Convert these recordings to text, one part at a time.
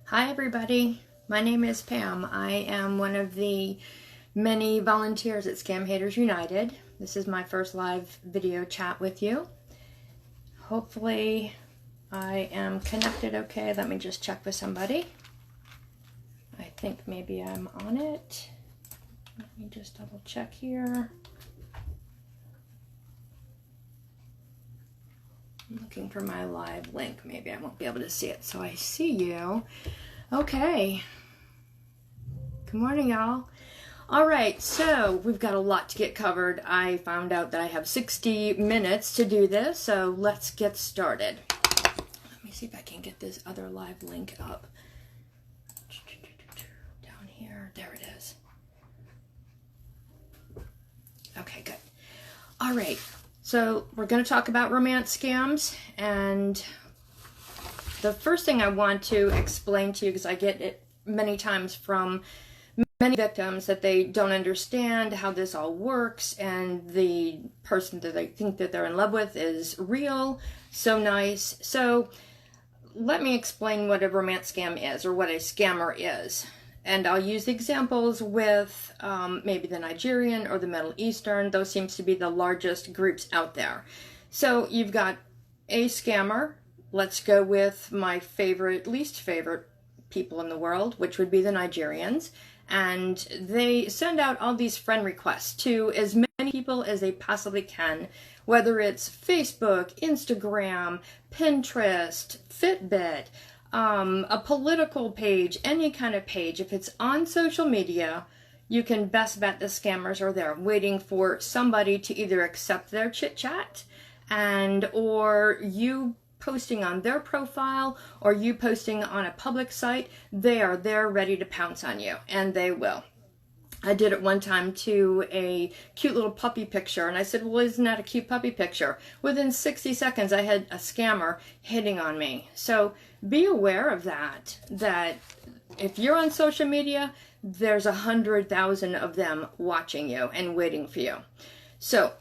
Hi everybody, my name is Pam. I am one of the many volunteers at ScamHaters United. This is my first live video chat with you. Hopefully I am connected okay. Let me just check with somebody. I think maybe I'm on it. Let me just double check here. I'm looking for my live link. Maybe I won't be able to see it. So I see you. Okay. Good morning, y'all. All right, so we've got a lot to get covered. I found out that I have 60 minutes to do this, so let's get started. Let me see if I can get this other live link up. Down here. There it is. Okay, good. All right. So we're going to talk about romance scams, and the first thing I want to explain to you, because I get it many times from many victims, that they don't understand how this all works, and the person that they think that they're in love with is real, so nice. So let me explain what a romance scam is, or what a scammer is. And I'll use examples with maybe the Nigerian or the Middle Eastern. Those seems to be the largest groups out there. So you've got a scammer. Let's go with my least favorite people in the world, which would be the Nigerians. And they send out all these friend requests to as many people as they possibly can, whether it's Facebook, Instagram, Pinterest, Fitbit, a political page, any kind of page. If it's on social media, you can best bet the scammers are there waiting for somebody to either accept their chit chat or you posting on their profile or you posting on a public site. They are there ready to pounce on you, and they will. I did it one time to a cute little puppy picture, and I said, well, isn't that a cute puppy picture? Within 60 seconds, I had a scammer hitting on me. So be aware of that if you're on social media, there's 100,000 of them watching you and waiting for you. So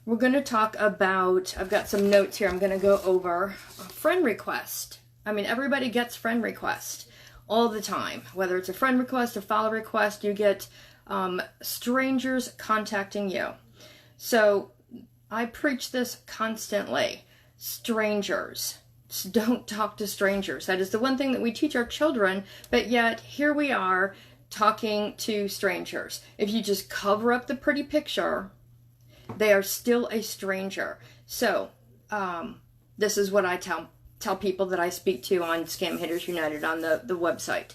we're going to talk about, I've got some notes here I'm going to go over. A friend request. I mean, everybody gets friend requests all the time. Whether it's a friend request, a follow request, you get strangers contacting you. So I preach this constantly. Strangers. Don't talk to strangers. That is the one thing that we teach our children, but yet here we are talking to strangers. If you just cover up the pretty picture, they are still a stranger. So this is what I tell people that I speak to on ScamHaters United on the website.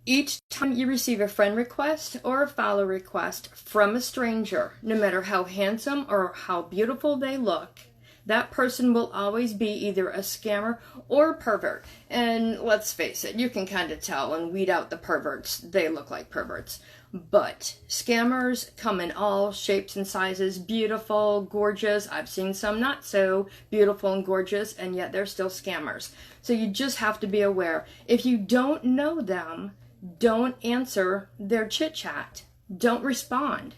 Each time you receive a friend request or a follow request from a stranger, no matter how handsome or how beautiful they look, that person will always be either a scammer or a pervert. And let's face it, you can kind of tell and weed out the perverts. They look like perverts. But scammers come in all shapes and sizes, beautiful, gorgeous. I've seen some not so beautiful and gorgeous, and yet they're still scammers. So you just have to be aware. If you don't know them, don't answer their chit chat. Don't respond.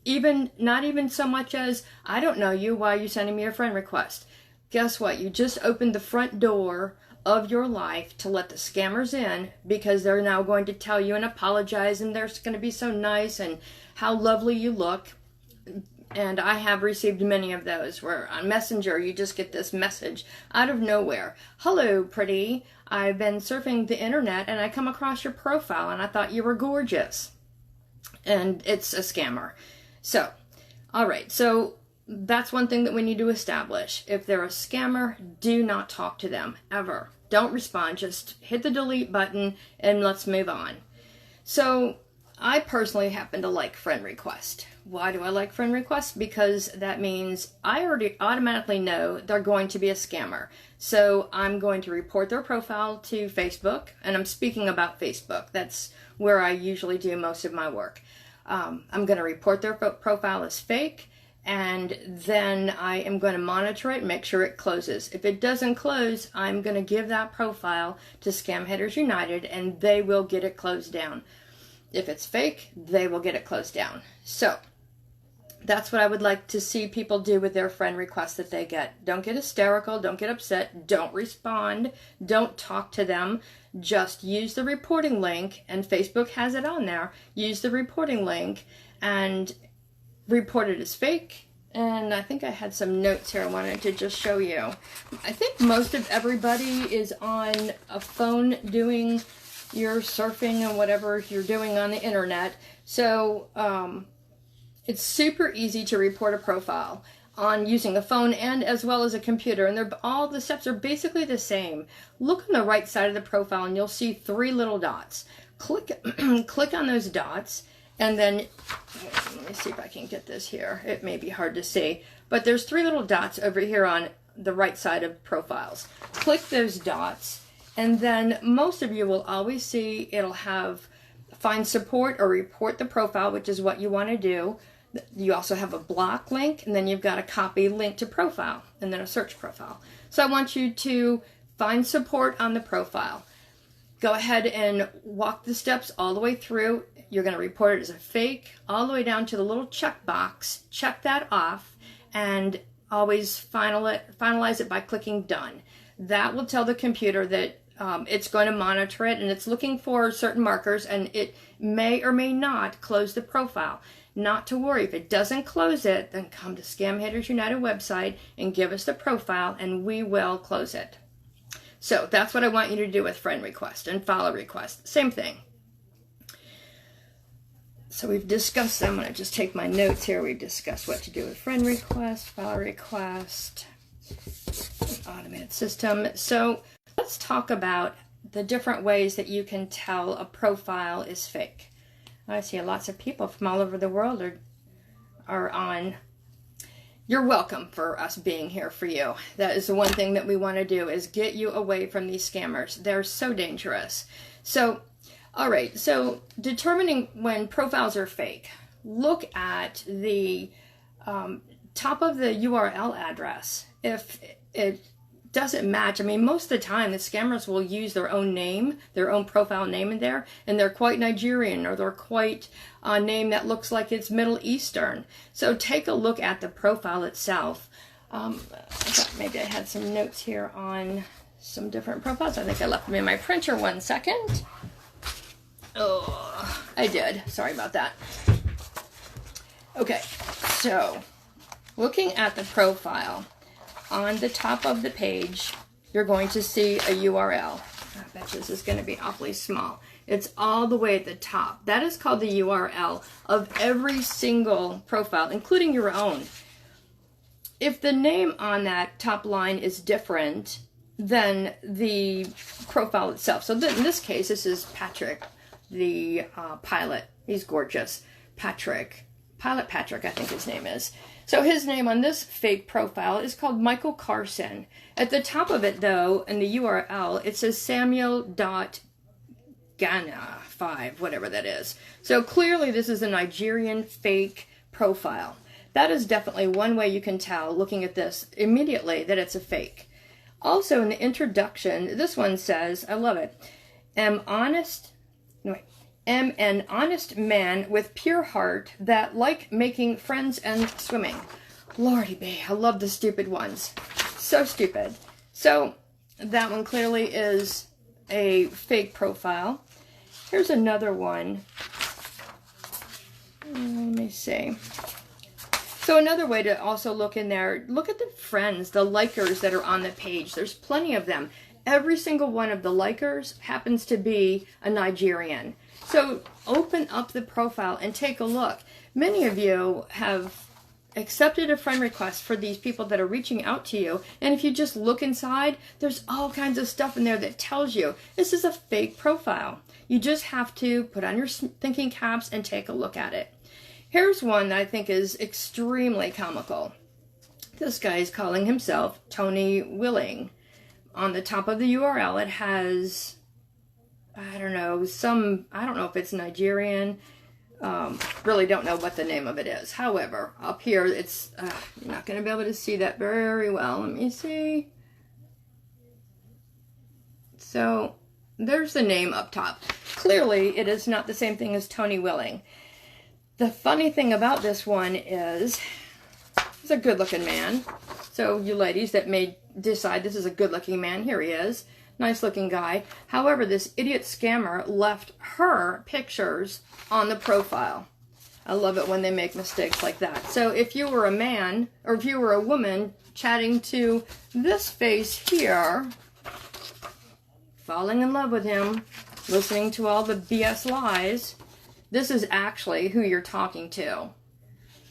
Not even so much as, I don't know you, why are you sending me a friend request? Guess what? You just opened the front door of your life to let the scammers in, because they're now going to tell you and apologize, and they're going to be so nice and how lovely you look. And I have received many of those where on Messenger you just get this message out of nowhere. Hello, pretty. I've been surfing the internet and I come across your profile and I thought you were gorgeous. And it's a scammer. So, all right. So that's one thing that we need to establish. If they're a scammer, do not talk to them ever. Don't respond. Just hit the delete button and let's move on. So I personally happen to like friend request. Why do I like friend requests? Because that means I already automatically know they're going to be a scammer. So I'm going to report their profile to Facebook, and I'm speaking about Facebook. That's where I usually do most of my work. I'm going to report their profile as fake, and then I am going to monitor it and make sure it closes. If it doesn't close, I'm going to give that profile to ScamHaters United, and they will get it closed down. If it's fake, they will get it closed down. So That's what I would like to see people do with their friend requests that they get. Don't get hysterical. Don't get upset. Don't respond. Don't talk to them. Just use the reporting link, and Facebook has it on there. Use the reporting link and report it as fake. And I think I had some notes here I wanted to just show you. I think most of everybody is on a phone doing your surfing and whatever you're doing on the internet. So, it's super easy to report a profile on using a phone and as well as a computer, and all the steps are basically the same. Look on the right side of the profile and you'll see 3 little dots. Click on those dots, and then let me see if I can get this here. It may be hard to see, but there's 3 little dots over here on the right side of profiles. Click those dots, and then most of you will always see it'll have find support or report the profile, which is what you want to do. You also have a block link, and then you've got a copy link to profile, and then a search profile. So I want you to find support on the profile. Go ahead and walk the steps all the way through. You're going to report it as a fake, all the way down to the little check box. Check that off, and always finalize it by clicking done. That will tell the computer that it's going to monitor it, and it's looking for certain markers, and it may or may not close the profile. Not to worry. If it doesn't close it, then come to Scam Haters United website and give us the profile, and we will close it. So that's what I want you to do with friend request and follow request. Same thing. So we've discussed them. I'm going to just take my notes here. We've discussed what to do with friend request, follow request, automated system. So let's talk about the different ways that you can tell a profile is fake. I see lots of people from all over the world are on. You're welcome for us being here for you. That is the one thing that we want to do, is get you away from these scammers. They're so dangerous. So, all right, so determining when profiles are fake, look at the top of the URL address. If it doesn't match, I mean, most of the time the scammers will use their own name, their own profile name in there, and they're quite Nigerian, or they're quite a name that looks like it's Middle Eastern. So take a look at the profile itself. I thought maybe I had some notes here on some different profiles. I think I left them in my printer. 1 second. Oh, I did. Sorry about that. Okay, so looking at the profile, on the top of the page, you're going to see a URL. I bet this is going to be awfully small. It's all the way at the top. That is called the URL of every single profile, including your own. If the name on that top line is different than the profile itself. So in this case, this is Patrick, the pilot. He's gorgeous. Pilot Patrick, I think his name is. So his name on this fake profile is called Michael Carson. At the top of it, though, in the URL, it says Samuel.Ghana5, whatever that is. So clearly this is a Nigerian fake profile. That is definitely one way you can tell, looking at this immediately, that it's a fake. Also in the introduction, this one says, I love it, am an honest man with pure heart that like making friends and swimming. Lordy be, I love the stupid ones. So stupid. So that one clearly is a fake profile. Here's another one. Let me see. So another way to also look in there, look at the friends, the likers that are on the page. There's plenty of them. Every single one of the likers happens to be a Nigerian. So open up the profile and take a look. Many of you have accepted a friend request for these people that are reaching out to you. And if you just look inside, there's all kinds of stuff in there that tells you this is a fake profile. You just have to put on your thinking caps and take a look at it. Here's one that I think is extremely comical. This guy is calling himself Tony Willing. On the top of the URL, it has, I don't know if it's Nigerian. Really don't know what the name of it is. However, up here, it's, you're not going to be able to see that very well. Let me see. So, there's the name up top. Clearly, it is not the same thing as Tony Willing. The funny thing about this one is, he's a good-looking man. So you ladies that may decide this is a good-looking man, here he is. Nice-looking guy. However, this idiot scammer left her pictures on the profile. I love it when they make mistakes like that. So if you were a man, or if you were a woman chatting to this face here, falling in love with him, listening to all the BS lies, this is actually who you're talking to.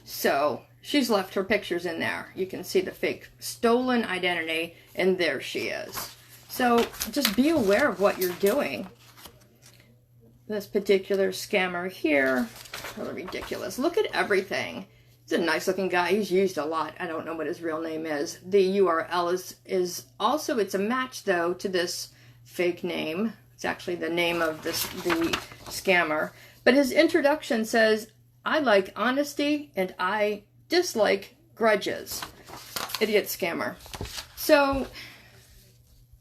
So she's left her pictures in there. You can see the fake stolen identity, and there she is. So just be aware of what you're doing. This particular scammer here, really ridiculous. Look at everything. He's a nice looking guy. He's used a lot. I don't know what his real name is. The URL is also, it's a match though to this fake name. It's actually the name of the scammer. But his introduction says, I like honesty and I dislike grudges. Idiot scammer. So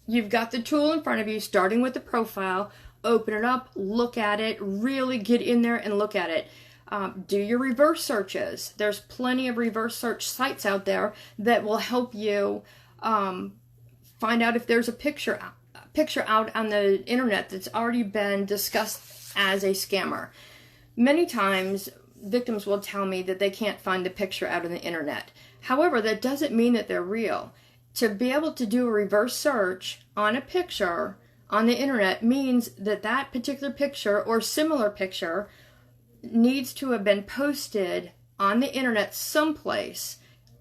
you've got the tool in front of you, starting with the profile. Open it up, look at it, really get in there and look at it. Do your reverse searches. There's plenty of reverse search sites out there that will help you find out if there's a picture out on the internet that's already been discussed as a scammer. Many times, victims will tell me that they can't find the picture out on the internet. However, that doesn't mean that they're real. To be able to do a reverse search on a picture on the internet means that that particular picture or similar picture needs to have been posted on the internet someplace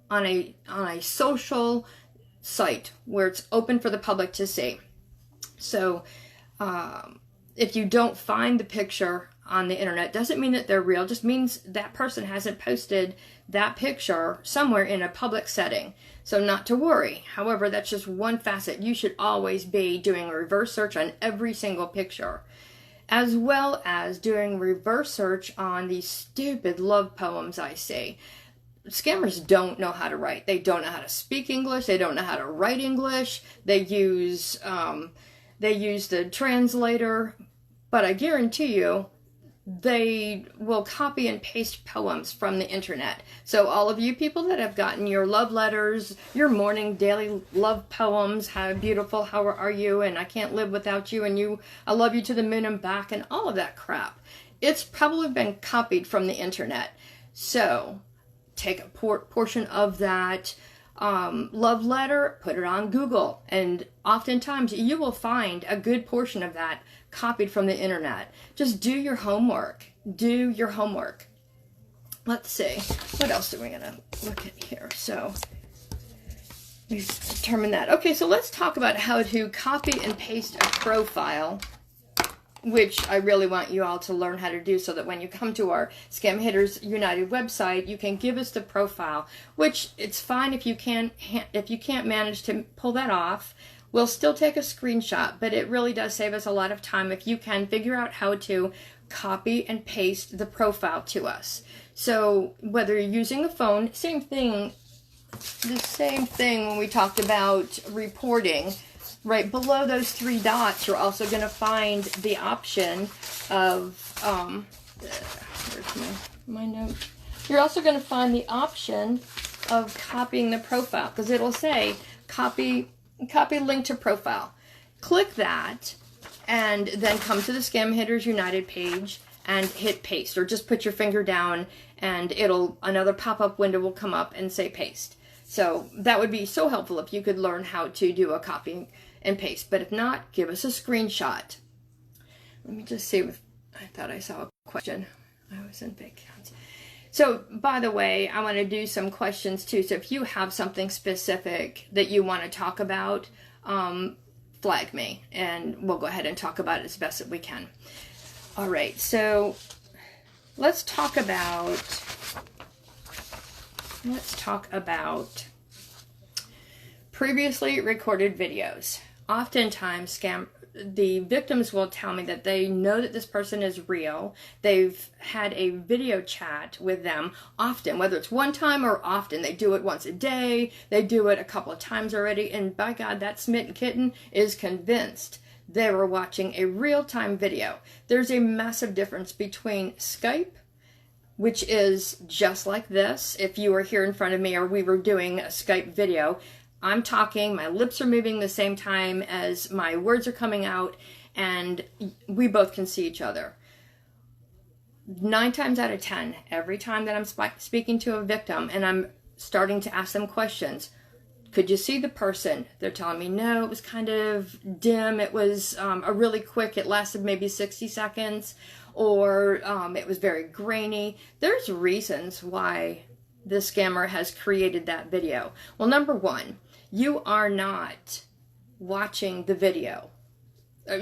on a social site where it's open for the public to see. So if you don't find the picture on the internet, doesn't mean that they're real, just means that person hasn't posted that picture somewhere in a public setting. So not to worry. However, that's just one facet. You should always be doing a reverse search on every single picture, as well as doing reverse search on these stupid love poems I see. Scammers don't know how to write. They don't know how to speak English. They don't know how to write English. They use the translator, but I guarantee you, they will copy and paste poems from the internet. So all of you people that have gotten your love letters, your morning daily love poems, how beautiful, how are you, and I can't live without you, and I love you to the moon and back, and all of that crap, it's probably been copied from the internet. So take a portion of that love letter, put it on Google, and oftentimes you will find a good portion of that copied from the internet. Just do your homework. Do your homework. Let's see. What else are we going to look at here? So we've determined that. Okay, so let's talk about how to copy and paste a profile, which I really want you all to learn how to do so that when you come to our Scam Haters United website, you can give us the profile, which it's fine if you can't manage to pull that off. We'll still take a screenshot, but it really does save us a lot of time if you can figure out how to copy and paste the profile to us. So whether you're using the phone, same thing, the same thing when we talked about reporting. Right below those three dots, you're also going to find the option of, where's my note? You're also going to find the option of copying the profile, because it'll say copy link to profile. Click that, and then come to the Scam Haters United page and hit paste, or just put your finger down and another pop-up window will come up and say paste. So that would be so helpful if you could learn how to do a copy and paste. But if not, give us a screenshot. Let me just see if I thought I saw a question. I was in big counts. So, by the way, I want to do some questions too. So if you have something specific that you want to talk about, flag me and we'll go ahead and talk about it as best as we can. All right, so let's talk about previously recorded videos. Oftentimes, the victims will tell me that they know that this person is real. They've had a video chat with them often, whether it's one time or often. They do it once a day. They do it a couple of times already. And by God, that smitten kitten is convinced they were watching a real-time video. There's a massive difference between Skype which is just like this. If you were here in front of me or we were doing a Skype video, I'm talking, my lips are moving the same time as my words are coming out, and we both can see each other. 9 times out of 10, every time that I'm speaking to a victim and I'm starting to ask them questions, could you see the person? They're telling me, no, it was kind of dim. It was a really quick, it lasted maybe 60 seconds, or it was very grainy. There's reasons why the scammer has created that video. Well, number one, you are not watching the video.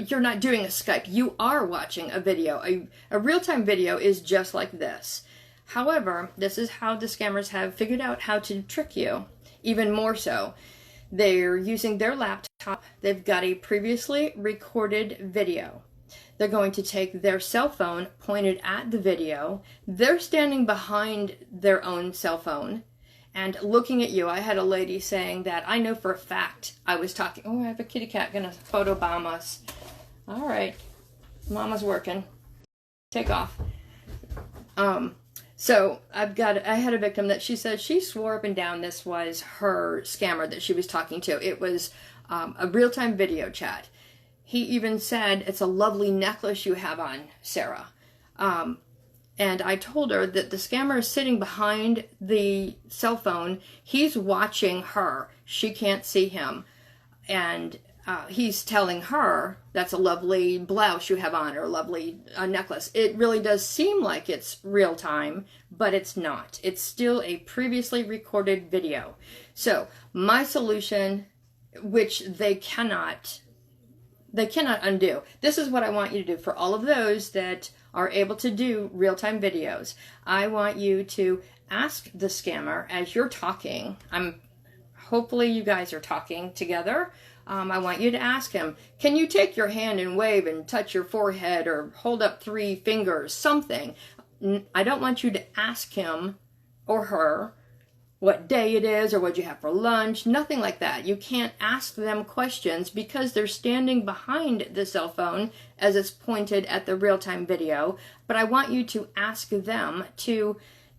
You're not doing a Skype. You are watching a video. A real-time video is just like this. However, this is how the scammers have figured out how to trick you. Even more so. They're using their laptop. They've got a previously recorded video. They're going to take their cell phone pointed at the video. They're standing behind their own cell phone and looking at you. I had a lady saying that I know for a fact I was talking. Oh, I have a kitty cat gonna photobomb us. All right, Mama's working. Take off. So I had a victim that she said she swore up and down this was her scammer that she was talking to. It was a real-time video chat. He even said, it's a lovely necklace you have on, Sarah. And I told her that the scammer is sitting behind the cell phone. He's watching her. She can't see him. And he's telling her, that's a lovely blouse you have on, or a lovely necklace. It really does seem like it's real time, but it's not. It's still a previously recorded video. So my solution, which they cannot undo. This is what I want you to do for all of those that are able to do real-time videos. I want you to ask the scammer as you're talking. Hopefully you guys are talking together. I want you to ask him, can you take your hand and wave and touch your forehead or hold up 3 fingers, something. I don't want you to ask him or her what day it is or what you have for lunch, nothing like that. You can't ask them questions because they're standing behind the cell phone as it's pointed at the real-time video. But I want you to ask them to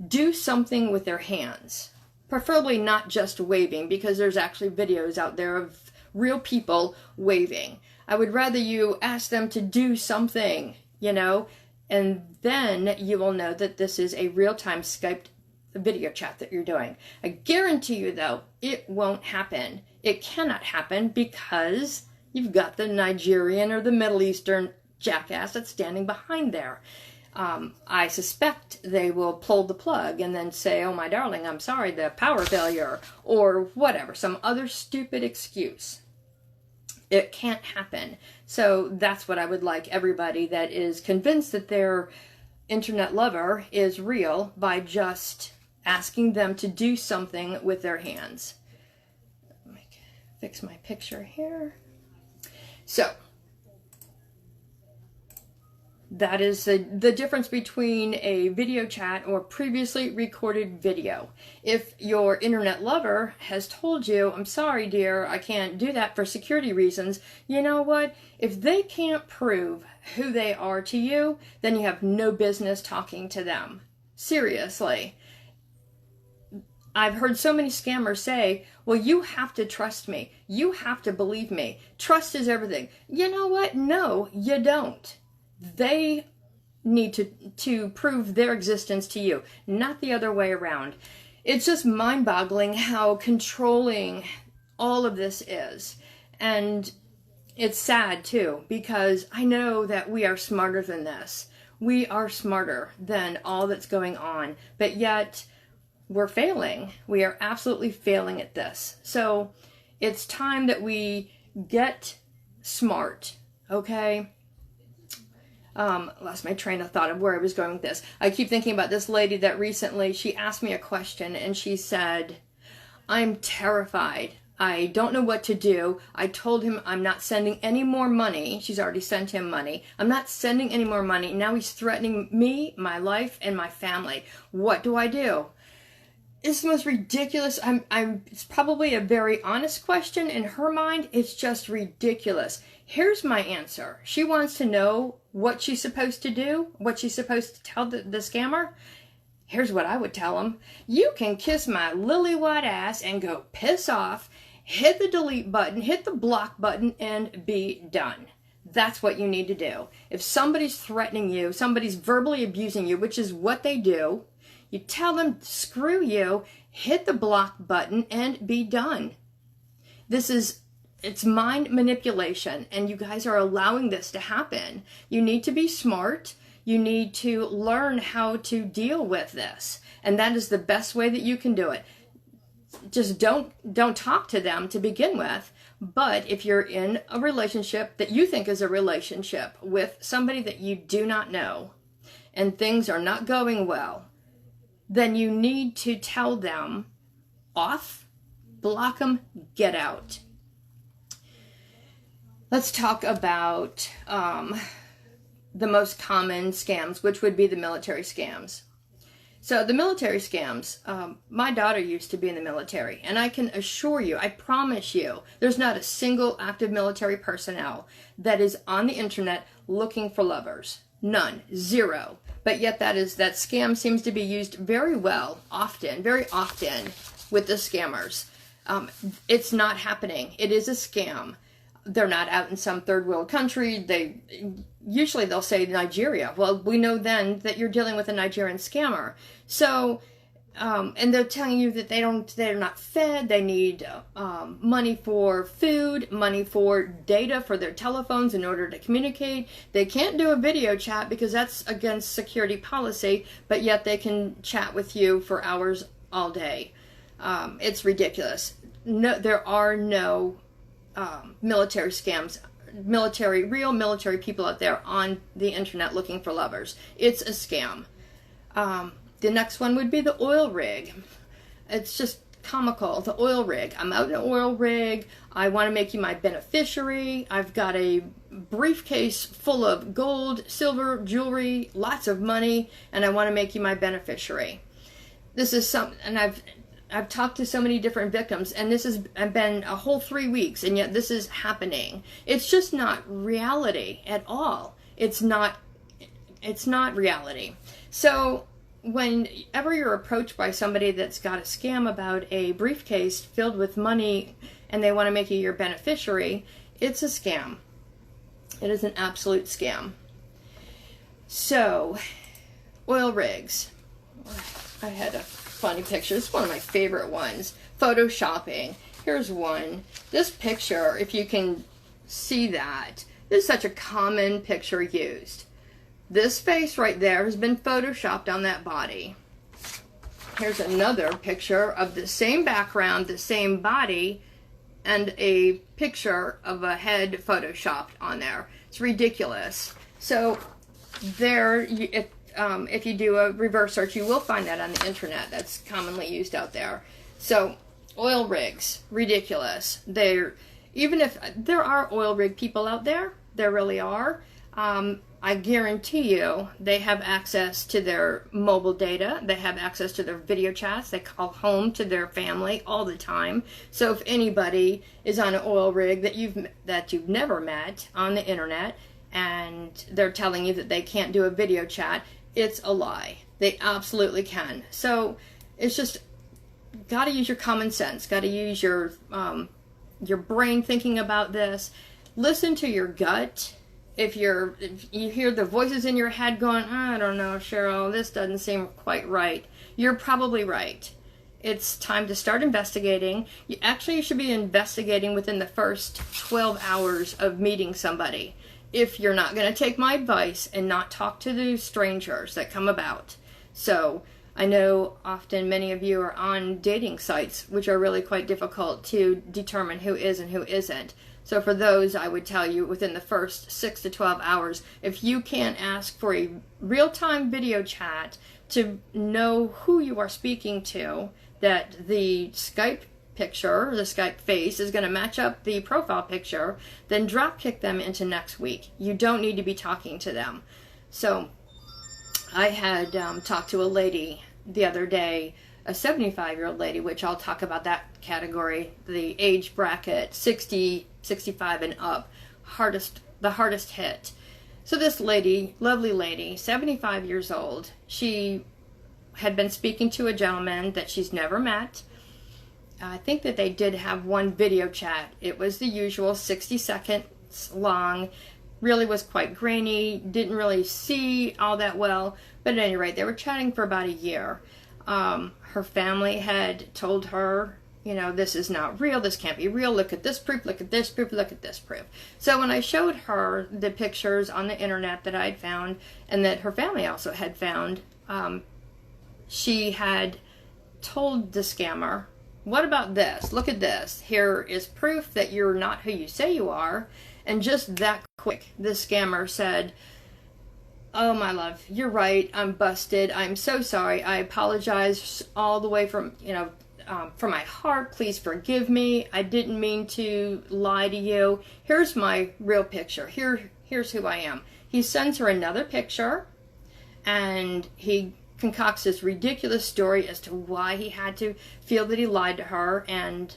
do something with their hands. Preferably not just waving, because there's actually videos out there of real people waving. I would rather you ask them to do something, you know, and then you will know that this is a real-time Skype video chat that you're doing. I guarantee you, though, it won't happen. It cannot happen because you've got the Nigerian or the Middle Eastern jackass that's standing behind there. I suspect they will pull the plug and then say, oh, my darling, I'm sorry, the power failure, or whatever, some other stupid excuse. It can't happen. So that's what I would like everybody that is convinced that their internet lover is real by just asking them to do something with their hands. Let me fix my picture here. So that is the difference between a video chat or previously recorded video. If your internet lover has told you, I'm sorry, dear, I can't do that for security reasons, you know what? If they can't prove who they are to you, then you have no business talking to them. Seriously. I've heard so many scammers say, well, you have to trust me. You have to believe me. Trust is everything. You know what? No, you don't. They need to prove their existence to you, not the other way around. It's just mind-boggling how controlling all of this is. And it's sad, too, because I know that we are smarter than this. We are smarter than all that's going on, but yet we're failing. We are absolutely failing at this. So it's time that we get smart, okay? Lost my train of thought of where I was going with this. I keep thinking about this lady that recently, she asked me a question and she said, I'm terrified. I don't know what to do. I told him I'm not sending any more money. She's already sent him money. I'm not sending any more money. Now he's threatening me, my life, and my family. What do I do? It's the most ridiculous. It's probably a very honest question. In her mind, it's just ridiculous. Here's my answer. She wants to know what she's supposed to do, what she's supposed to tell the scammer. Here's what I would tell them. You can kiss my lily white ass and go piss off, hit the delete button, hit the block button, and be done. That's what you need to do. If somebody's threatening you, somebody's verbally abusing you, which is what they do, you tell them, screw you, hit the block button, and be done. It's mind manipulation, and you guys are allowing this to happen. You need to be smart. You need to learn how to deal with this, and that is the best way that you can do it. Just don't talk to them to begin with. But if you're in a relationship that you think is a relationship with somebody that you do not know, and things are not going well, then you need to tell them off, block them, get out. Let's talk about the most common scams, which would be the military scams. So the military scams, my daughter used to be in the military, and I can assure you, I promise you, there's not a single active military personnel that is on the internet looking for lovers. None. Zero. But yet that scam seems to be used very well, very often with the scammers. It's not happening. It is a scam. They're not out in some third world country. Usually they'll say Nigeria. Well, we know then that you're dealing with a Nigerian scammer. So, and they're telling you that they're not fed. They need money for food, money for data for their telephones in order to communicate. They can't do a video chat because that's against security policy, but yet they can chat with you for hours all day. It's ridiculous. No, there are no military scams, real military people out there on the internet looking for lovers. It's a scam. The next one would be the oil rig. It's just comical. The oil rig. I'm out in an oil rig. I want to make you my beneficiary. I've got a briefcase full of gold, silver, jewelry, lots of money, and I want to make you my beneficiary. This is and I've talked to so many different victims, and this has been a whole 3 weeks, and yet this is happening. It's just not reality at all. It's not reality. So whenever you're approached by somebody that's got a scam about a briefcase filled with money and they want to make you your beneficiary, it's a scam. It is an absolute scam. So, oil rigs. I had a funny picture. It's one of my favorite ones. Photoshopping. Here's one. This picture, if you can see that, this is such a common picture used. This face right there has been photoshopped on that body. Here's another picture of the same background, the same body, and a picture of a head photoshopped on there. It's ridiculous. So there, if you do a reverse search, you will find that on the internet. That's commonly used out there. So oil rigs, ridiculous. Even if there are oil rig people out there, there really are. I guarantee you they have access to their mobile data. They have access to their video chats. They call home to their family all the time. So if anybody is on an oil rig that you've never met on the internet and they're telling you that they can't do a video chat, it's a lie. They absolutely can. So it's just got to use your common sense. Got to use your brain thinking about this. Listen to your gut. If you hear the voices in your head going, I don't know, Cheryl, this doesn't seem quite right, you're probably right. It's time to start investigating. You should be investigating within the first 12 hours of meeting somebody. If you're not going to take my advice and not talk to the strangers that come about. So I know often many of you are on dating sites, which are really quite difficult to determine who is and who isn't. So for those, I would tell you within the first 6 to 12 hours, if you can't ask for a real-time video chat to know who you are speaking to, that the Skype picture, the Skype face is going to match up the profile picture, then drop kick them into next week. You don't need to be talking to them. So I had talked to a lady the other day, a 75-year-old lady, which I'll talk about that category, the age bracket 60, 65 and up, the hardest hit. So this lady, lovely lady, 75 years old, she had been speaking to a gentleman that she's never met. I think that they did have one video chat. It was the usual 60 seconds long. Really was quite grainy. Didn't really see all that well. But at any rate, they were chatting for about a year. Her family had told her, you know, this is not real. This can't be real. Look at this proof. Look at this proof. Look at this proof. So when I showed her the pictures on the internet that I'd found and that her family also had found, she had told the scammer, what about this? Look at this. Here is proof that you're not who you say you are. And just that quick, the scammer said, oh, my love, you're right. I'm busted. I'm so sorry. I apologize all the way from, from my heart. Please forgive me. I didn't mean to lie to you. Here's my real picture. Here's who I am. He sends her another picture, and he concocts this ridiculous story as to why he had to feel that he lied to her. And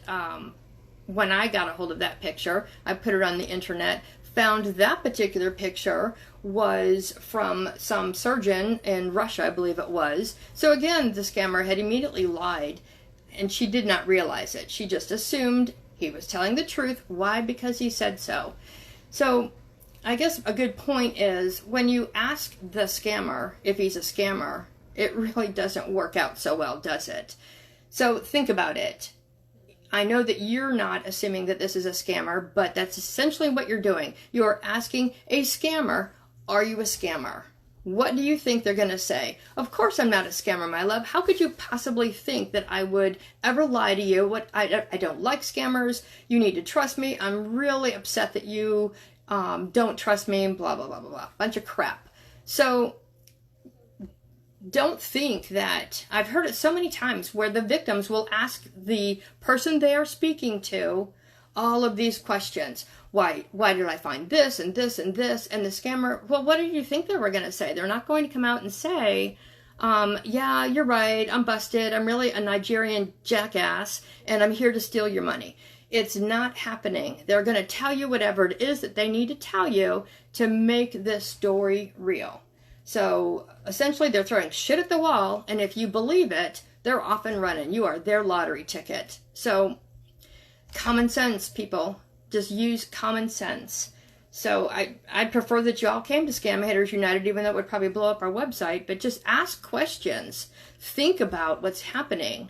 when I got a hold of that picture, I put it on the internet, found that particular picture was from some surgeon in Russia, I believe it was. So again, the scammer had immediately lied, and she did not realize it. She just assumed he was telling the truth. Why? Because he said so. So I guess a good point is when you ask the scammer if he's a scammer, it really doesn't work out so well, does it? So think about it. I know that you're not assuming that this is a scammer, but that's essentially what you're doing. You're asking a scammer, are you a scammer? What do you think they're going to say? Of course I'm not a scammer, my love. How could you possibly think that I would ever lie to you? I don't like scammers. You need to trust me. I'm really upset that you don't trust me, blah, blah, blah, blah, blah. Bunch of crap. So don't think that, I've heard it so many times where the victims will ask the person they are speaking to all of these questions. Why did I find this and this and this? And the scammer, well, what did you think they were going to say? They're not going to come out and say, yeah, you're right, I'm busted, I'm really a Nigerian jackass, and I'm here to steal your money. It's not happening. They're going to tell you whatever it is that they need to tell you to make this story real. So essentially they're throwing shit at the wall, and if you believe it, they're off and running. You are their lottery ticket. So common sense, people. Just use common sense. So I'd prefer that you all came to Scam Haters United, even though it would probably blow up our website, but just ask questions. Think about what's happening.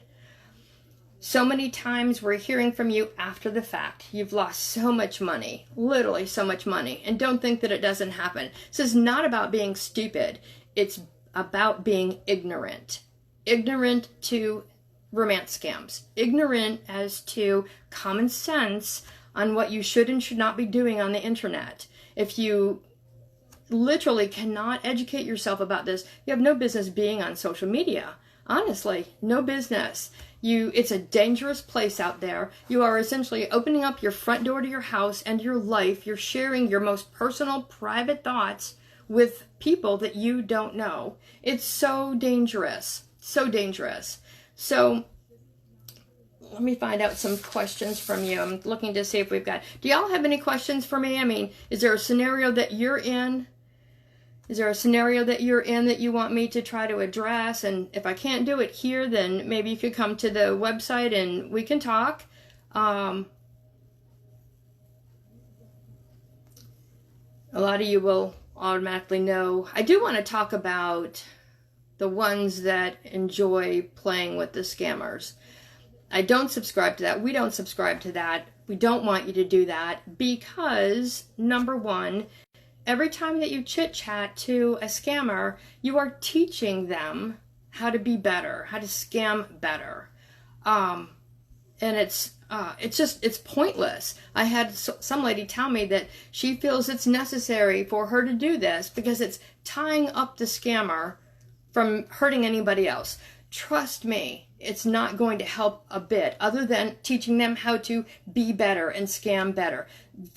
So many times we're hearing from you after the fact. You've lost so much money, literally so much money, and don't think that it doesn't happen. This is not about being stupid. It's about being ignorant. Ignorant to romance scams. Ignorant as to common sense on what you should and should not be doing on the internet. If you literally cannot educate yourself about this, you have no business being on social media. Honestly, no business. It's a dangerous place out there. You are essentially opening up your front door to your house and your life. You're sharing your most personal, private thoughts with people that you don't know. It's so dangerous. So dangerous. So let me find out some questions from you. I'm looking to see if we've got... Do y'all have any questions for me? I mean, is there a scenario that you're in? Is there a scenario that you're in that you want me to try to address? And if I can't do it here, then maybe you could come to the website and we can talk. A lot of you will automatically know. I do want to talk about the ones that enjoy playing with the scammers. I don't subscribe to that. We don't subscribe to that. We don't want you to do that because, number one, every time that you chit-chat to a scammer, you are teaching them how to be better, how to scam better. And it's pointless. I had some lady tell me that she feels it's necessary for her to do this because it's tying up the scammer from hurting anybody else. Trust me, it's not going to help a bit other than teaching them how to be better and scam better.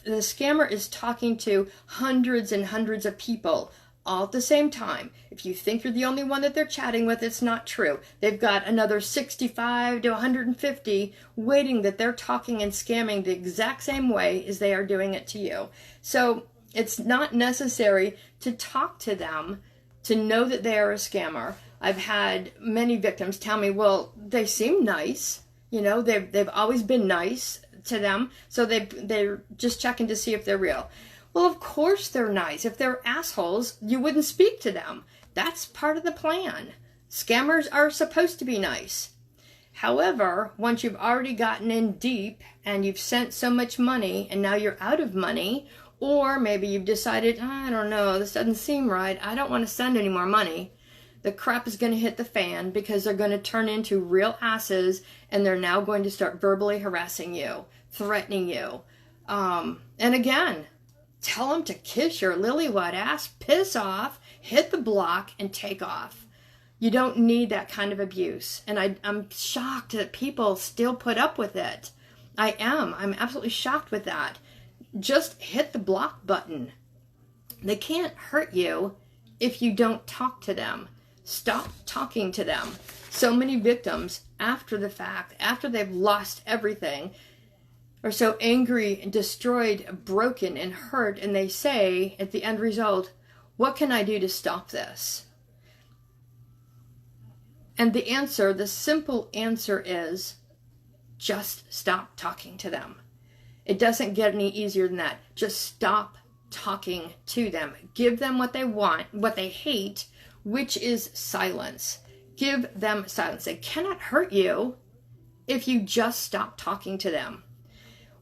The scammer is talking to hundreds and hundreds of people all at the same time. If you think you're the only one that they're chatting with, it's not true. They've got another 65 to 150 waiting that they're talking and scamming the exact same way as they are doing it to you. So it's not necessary to talk to them to know that they are a scammer. I've had many victims tell me, well, they seem nice. You know, they've always been nice to them, so they're just checking to see if they're real. Well, of course they're nice. If they're assholes, you wouldn't speak to them. That's part of the plan. Scammers are supposed to be nice. However, once you've already gotten in deep and you've sent so much money and now you're out of money, or maybe you've decided, I don't know, this doesn't seem right, I don't want to send any more money, the crap is going to hit the fan because they're going to turn into real asses and they're now going to start verbally harassing you, threatening you. And again, tell them to kiss your lily-white ass, piss off, hit the block, and take off. You don't need that kind of abuse. And I'm shocked that people still put up with it. I'm absolutely shocked with that. Just hit the block button. They can't hurt you if you don't talk to them. Stop talking to them. So many victims, after the fact, after they've lost everything, are so angry and destroyed, broken and hurt, and they say at the end result, what can I do to stop this? And the answer, the simple answer is, just stop talking to them. It doesn't get any easier than that. Just stop talking to them. Give them what they want, what they hate, which is silence. Give them silence. They cannot hurt you if you just stop talking to them.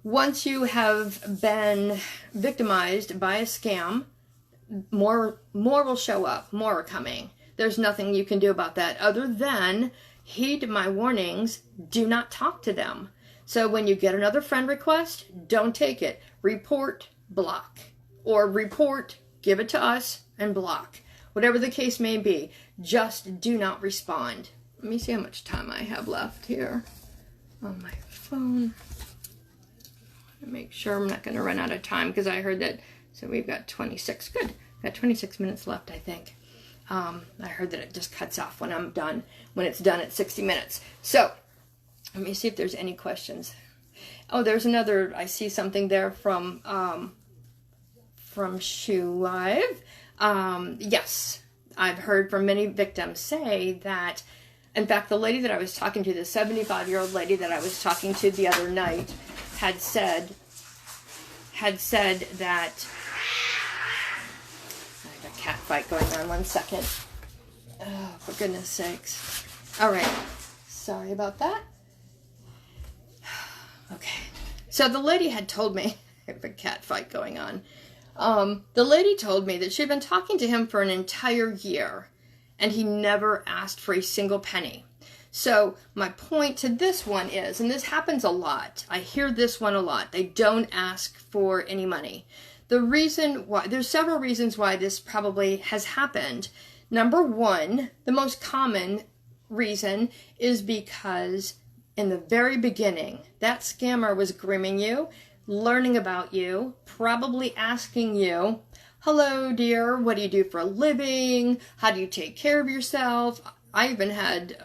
Once you have been victimized by a scam, more will show up. More are coming. There's nothing you can do about that other than heed my warnings. Do not talk to them. So when you get another friend request, don't take it. Report, block. Or report, give it to us, and block. Whatever the case may be, just do not respond. Let me see how much time I have left here on my phone. Make sure I'm not going to run out of time because I heard that. So we've got 26. Good. We've got 26 minutes left, I think. I heard that it just cuts off when I'm done, when it's done at 60 minutes. So let me see if there's any questions. Oh, there's another, I see something there from Shoe Live. Yes, I've heard from many victims say that, in fact, the lady that I was talking to, the 75-year-old lady that I was talking to the other night, had said that, I have a cat fight going on, 1 second. Oh, for goodness sakes. All right, sorry about that. Okay, so the lady had told me, I have a cat fight going on. The lady told me that she'd been talking to him for an entire year, and he never asked for a single penny. So my point to this one is, and this happens a lot, I hear this one a lot, they don't ask for any money. The reason why, there's several reasons why this probably has happened. Number one, the most common reason is because in the very beginning, that scammer was grooming you, learning about you, probably asking you, hello dear, what do you do for a living? How do you take care of yourself? I even had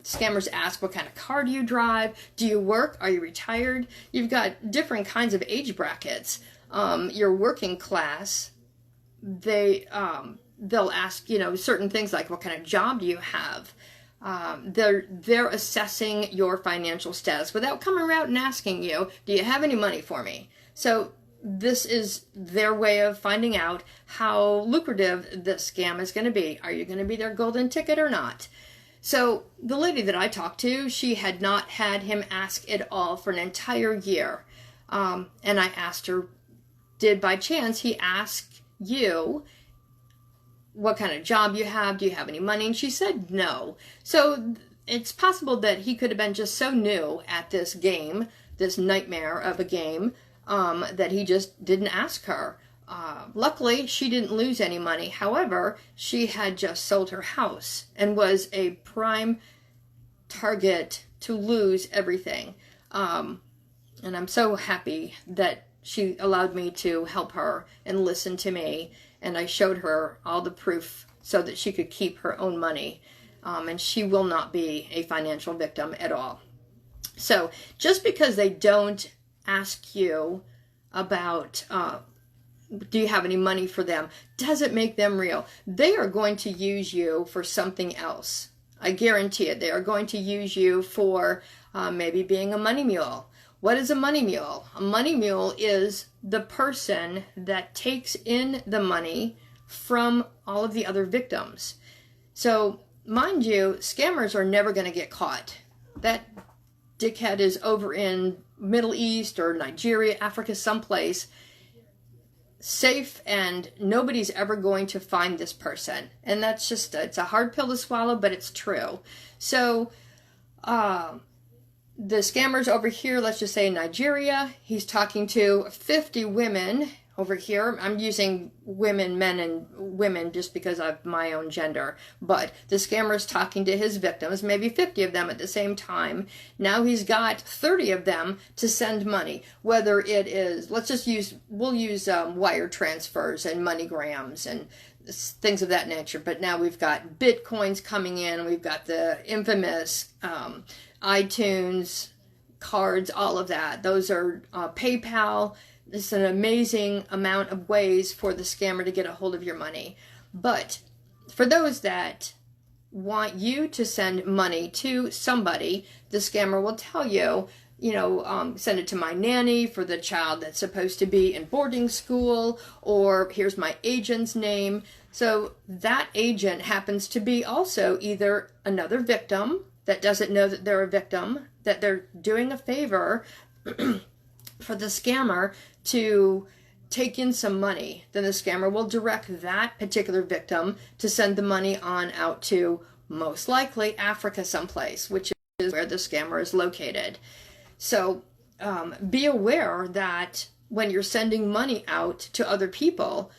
scammers ask, what kind of car do you drive? Do you work? Are you retired? You've got different kinds of age brackets. Your working class, they'll ask, certain things like, what kind of job do you have? They're assessing your financial status without coming around and asking you, do you have any money for me? So this is their way of finding out how lucrative this scam is going to be. Are you going to be their golden ticket or not? So the lady that I talked to, she had not had him ask at all for an entire year. And I asked her, did by chance he ask you what kind of job you have? Do you have any money? And she said no. So it's possible that he could have been just so new at this game, this nightmare of a game, that he just didn't ask her. Luckily, she didn't lose any money. However, she had just sold her house and was a prime target to lose everything. And I'm so happy that she allowed me to help her and listen to me. And I showed her all the proof so that she could keep her own money. And she will not be a financial victim at all. So just because they don't ask you about Do you have any money for them? Does it make them real? They are going to use you for something else. I guarantee it. They are going to use you for maybe being a money mule. What is a money mule? A money mule is the person that takes in the money from all of the other victims. So, mind you, scammers are never going to get caught. That dickhead is over in Middle East or Nigeria, Africa, someplace, safe, and nobody's ever going to find this person. And that's just, it's a hard pill to swallow, but it's true. So, the scammers over here, let's just say in Nigeria, he's talking to 50 women over here. I'm using women, men, and women just because of my own gender. But the scammer's talking to his victims, maybe 50 of them at the same time. Now he's got 30 of them to send money. Whether it is, we'll use wire transfers and MoneyGrams and things of that nature. But now we've got Bitcoins coming in. We've got the infamous iTunes cards, all of that. Those are PayPal. It's an amazing amount of ways for the scammer to get a hold of your money. But for those that want you to send money to somebody, the scammer will tell you, send it to my nanny for the child that's supposed to be in boarding school, or here's my agent's name. So that agent happens to be also either another victim that doesn't know that they're a victim, that they're doing a favor for the scammer to take in some money. Then the scammer will direct that particular victim to send the money on out to, most likely, Africa someplace, which is where the scammer is located. So be aware that when you're sending money out to other people,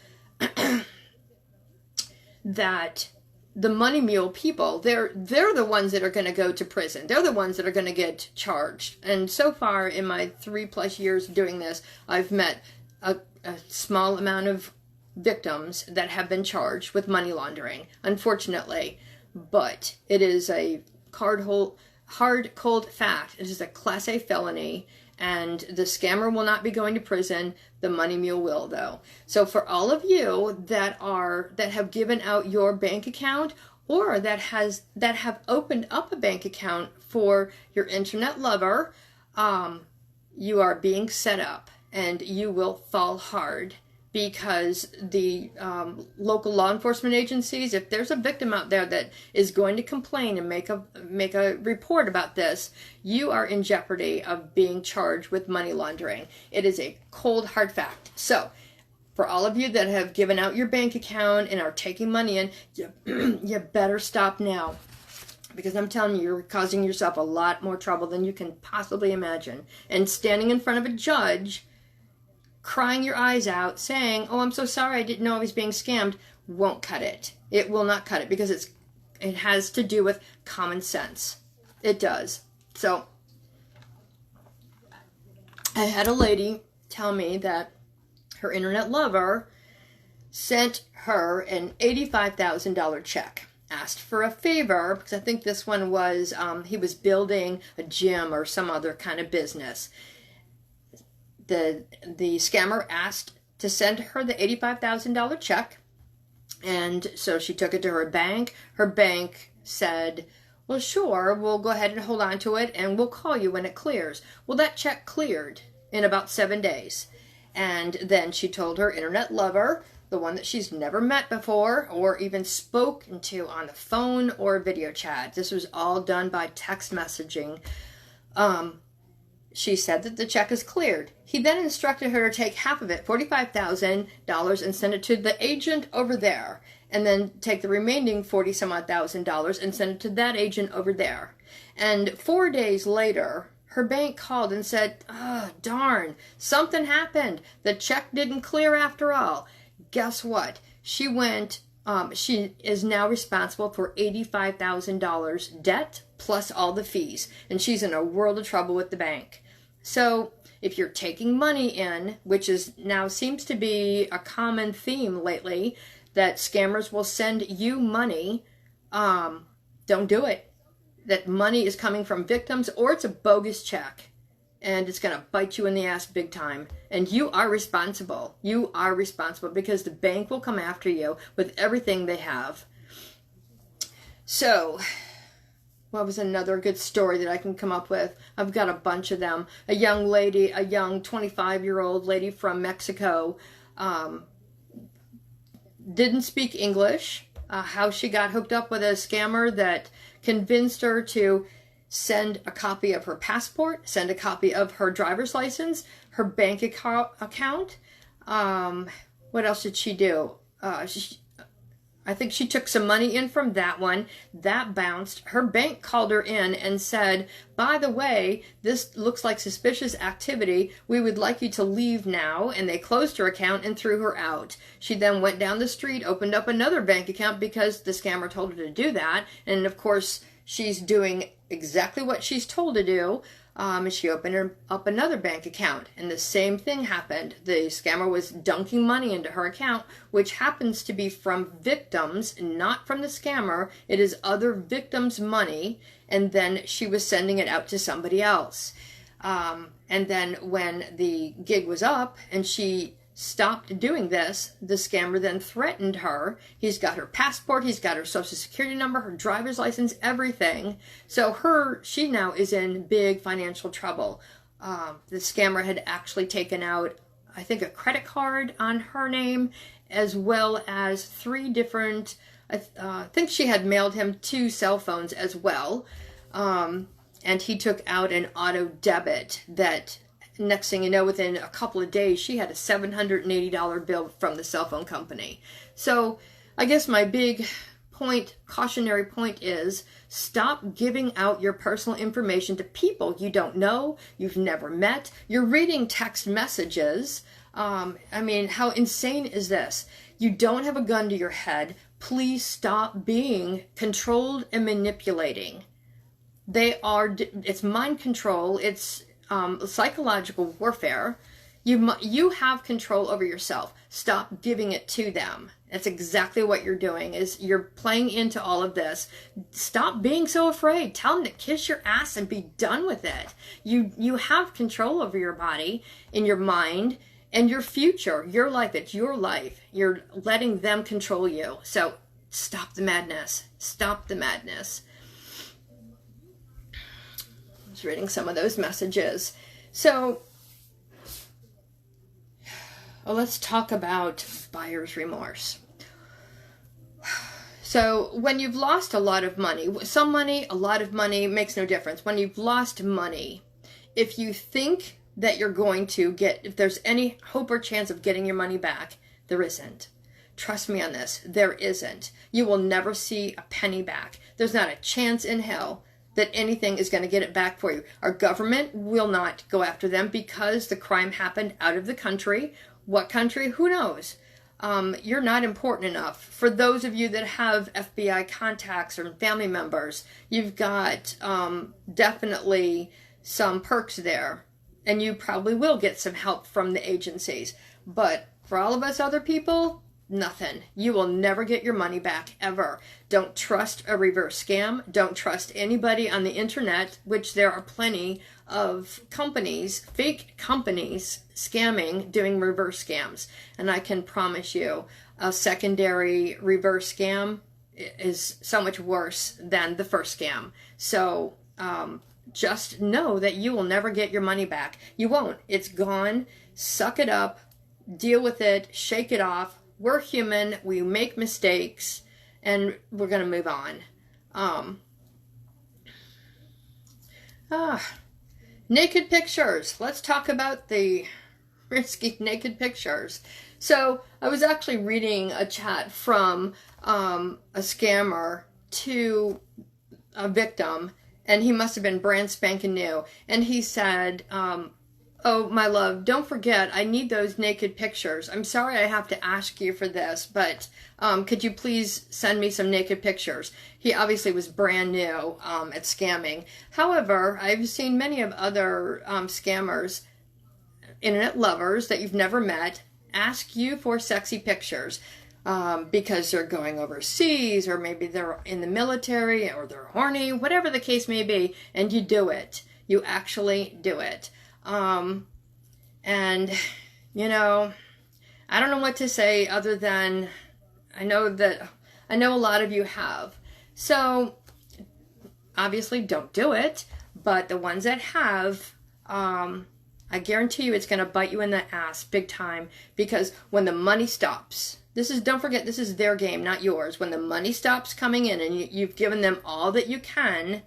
that the money mule people, they're the ones that are going to go to prison. They're the ones that are going to get charged. And so far in my 3+ years doing this, I've met a small amount of victims that have been charged with money laundering, unfortunately. But it is a hard, cold fact. It is a Class A felony, and the scammer will not be going to prison. The money mule will, though. So for all of you that have given out your bank account, or that have opened up a bank account for your internet lover, you are being set up, and you will fall hard. Because the local law enforcement agencies, if there's a victim out there that is going to complain and make a report about this, you are in jeopardy of being charged with money laundering. It is a cold, hard fact. So, for all of you that have given out your bank account and are taking money in, you better stop now. Because I'm telling you, you're causing yourself a lot more trouble than you can possibly imagine. And standing in front of a judge, crying your eyes out, saying, "Oh, I'm so sorry, I didn't know I was being scammed," won't cut it. It will not cut it, because it has to do with common sense. It does. So, I had a lady tell me that her internet lover sent her an $85,000 check. Asked for a favor, because I think this one was, he was building a gym or some other kind of business. The scammer asked to send her the $85,000 check, and so she took it to her bank. Her bank said, "Well, sure, we'll go ahead and hold on to it, and we'll call you when it clears." Well, that check cleared in about 7 days, and then she told her internet lover, the one that she's never met before or even spoken to on the phone or video chat. This was all done by text messaging. She said that the check is cleared. He then instructed her to take half of it, $45,000, and send it to the agent over there. And then take the remaining $40,000 and send it to that agent over there. And 4 days later, her bank called and said, "Oh, darn, something happened. The check didn't clear after all." Guess what? She is now responsible for $85,000 debt plus all the fees. And she's in a world of trouble with the bank. So if you're taking money in, which is now seems to be a common theme lately, that scammers will send you money, don't do it. That money is coming from victims, or it's a bogus check. And it's going to bite you in the ass big time. and you are responsible. You are responsible because the bank will come after you with everything they have. So, what was another good story that I can come up with? I've got a bunch of them. A young lady, a young 25-year-old lady from Mexico, didn't speak English. How she got hooked up with a scammer that convinced her to send a copy of her passport, send a copy of her driver's license, her bank account. What else did she do? I think she took some money in from that one. That bounced. Her bank called her in and said, by the way, this looks like suspicious activity. We would like you to leave now. And they closed her account and threw her out. She then went down the street, opened up another bank account because the scammer told her to do that. And of course, she's doing exactly what she's told to do. She opened up another bank account, and the same thing happened. The scammer was dunking money into her account, which happens to be from victims, not from the scammer. It is other victims' money, and then she was sending it out to somebody else. And then when the gig was up and she stopped doing this, the scammer then threatened her. He's got her passport, he's got her social security number, her driver's license, everything. So she now is in big financial trouble. The scammer had actually taken out, I think, a credit card on her name, as well as 3 different, I think she had mailed him 2 cell phones as well. And he took out an auto debit that, next thing you know, within a couple of days, she had a $780 bill from the cell phone company. So I guess my big cautionary point is, stop giving out your personal information to people you don't know, you've never met. You're reading text messages. I mean, how insane is this? You don't have a gun to your head. Please stop being controlled and manipulating. It's mind control. It's psychological warfare. You have control over yourself. Stop giving it to them. That's exactly what you're doing, is you're playing into all of this. Stop being so afraid. Tell them to kiss your ass and be done with it. You have control over your body and your mind and your future, your life. It's your life. You're letting them control you. So stop the madness. Stop the madness. I was reading some of those messages. So let's talk about buyer's remorse. So when you've lost a lot of money, some money, a lot of money, makes no difference. When you've lost money, if you think that you're going to if there's any hope or chance of getting your money back, there isn't. Trust me on this, there isn't. You will never see a penny back. There's not a chance in hell that anything is going to get it back for you. Our government will not go after them because the crime happened out of the country. What country? Who knows? You're not important enough. For those of you that have FBI contacts or family members, you've got definitely some perks there, and you probably will get some help from the agencies. But for all of us other people, nothing. You will never get your money back, ever. Don't trust a reverse scam. Don't trust anybody on the internet, which there are plenty of companies, fake companies, scamming, doing reverse scams. And I can promise you, a secondary reverse scam is so much worse than the first scam. So just know that you will never get your money back. You won't. It's gone. Suck it up. Deal with it. Shake it off. We're human, we make mistakes, and we're going to move on. Naked pictures. Let's talk about the risky naked pictures. So I was actually reading a chat from a scammer to a victim, and he must have been brand spanking new. And he said, oh, my love, don't forget, I need those naked pictures. I'm sorry I have to ask you for this, but could you please send me some naked pictures? He obviously was brand new at scamming. However, I've seen many of other scammers, internet lovers that you've never met, ask you for sexy pictures because they're going overseas, or maybe they're in the military, or they're horny, whatever the case may be, and you do it. You actually do it. And And, you know, I don't know what to say other than I know a lot of you have. So, obviously don't do it, but the ones that have, I guarantee you it's going to bite you in the ass big time, because when the money stops, don't forget, this is their game, not yours. When the money stops coming in and you've given them all that you can,